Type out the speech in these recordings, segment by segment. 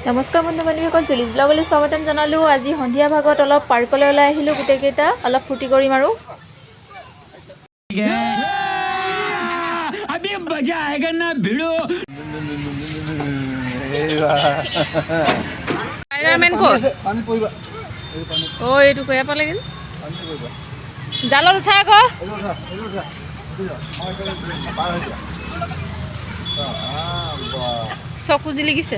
নমস্কাৰ বন্ধু বান্ধৱীসকল, জুলিজ ব্লগলৈ স্বাগতম জনালোঁ। আজি সন্ধিয়া ভাগত অলপ পাৰ্কলৈ ওলাই আহিলোঁ, গোটেইকেইটা অলপ ফূৰ্তি কৰিম আৰু এইটো কয়া পালে জালত উঠাই আকৌ চকু জিলিকিছে।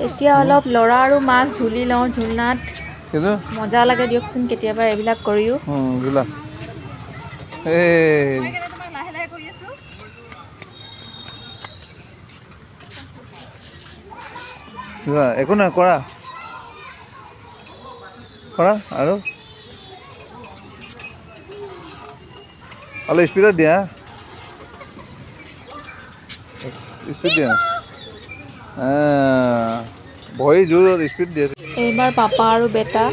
এতিয়া অলপ ল'ৰা আৰু মাক ঝুলি লওঁ, ঝুলনাত মজা লাগে দিয়কচোন কেতিয়াবা এইবিলাক কৰিও। একো নাই, কৰা কৰা আৰু অলপ স্পীডত দিয়া, স্পীড দিয়া, ভৰি জোৰ স্পীড দিয়ে। এইবাৰ পাপা আৰু বেটা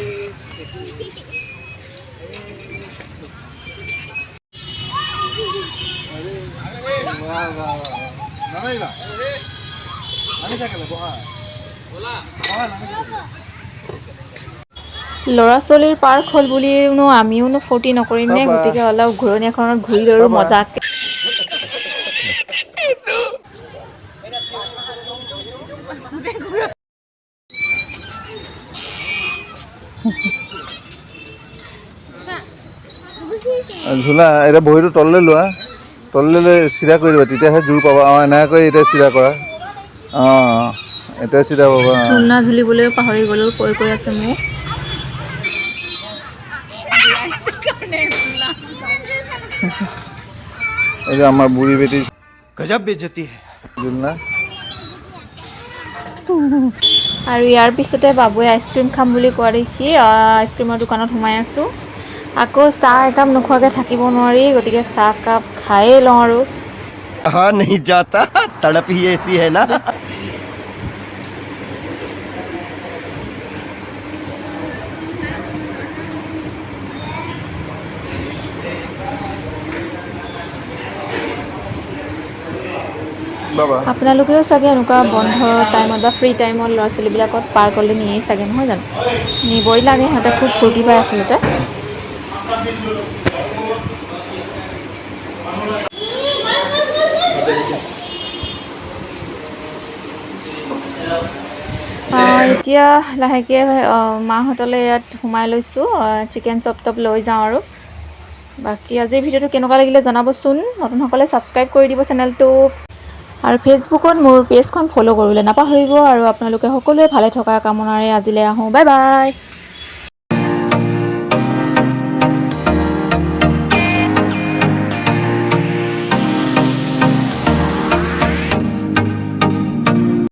ল'ৰা ছোৱালীৰ পাৰ্ক হ'ল বুলিনো আমিওনো ফূৰ্তি নকৰিম নে? গতিকে অলপ ঘূৰণি এখনত ঘূৰি লওঁ মজাকে। ঝোলা এতিয়া ভৰিটো তললৈ লোৱা, তললৈ লৈ চিধা কৰি দিবা, তেতিয়াহে জোৰ পাবা। এনেকৈ এতিয়া চিধা কৰা, এতিয়া চিধা পাবা। ঝুলনা ঝুলিবলৈও পাহৰি গ'লোঁ, কৈ আছে মোক। এই যে আমাৰ বুঢ়ী বেটি গজব বেজতি ঝুলনা। আৰু ইয়াৰ পিছতে বাবুৱে আইচক্ৰীম খাম বুলি কোৱা দেখি আইচক্ৰীমৰ দোকানত সোমাই আছোঁ। আকৌ চাহ একাপ নোখোৱাকৈ থাকিব নোৱাৰি, গতিকে চাহ কাপ খায়েই লওঁ আৰু हाँ नहीं जाता, तड़प ही ऐसी है ना। আপোনালোকেও চাগে এনেকুৱা বন্ধ টাইমত বা ফ্ৰী টাইমত ল'ৰা ছোৱালীবিলাকত পাৰ্কলৈ নিয়েই চাগে, নহয় জানো? নিবই লাগে, সিহঁতে খুব ফূৰ্তি পায় আচলতে। এতিয়া লাহেকৈ মাহঁতলৈ ইয়াত সোমাই লৈছোঁ, চিকেন চপ টপ লৈ যাওঁ আৰু বাকী আজিৰ ভিডিঅ'টো কেনেকুৱা লাগিলে জনাবচোন। নতুনসকলে ছাবস্ক্ৰাইব কৰি দিব চেনেলটো, আৰু ফেচবুকত মোৰ পেজখন ফ'ল' কৰিবলৈ নাপাহৰিব। আৰু আপোনালোকে সকলোৱে ভালে থকাৰ কামনাৰে আজিলৈ আহোঁ, বাই বাই।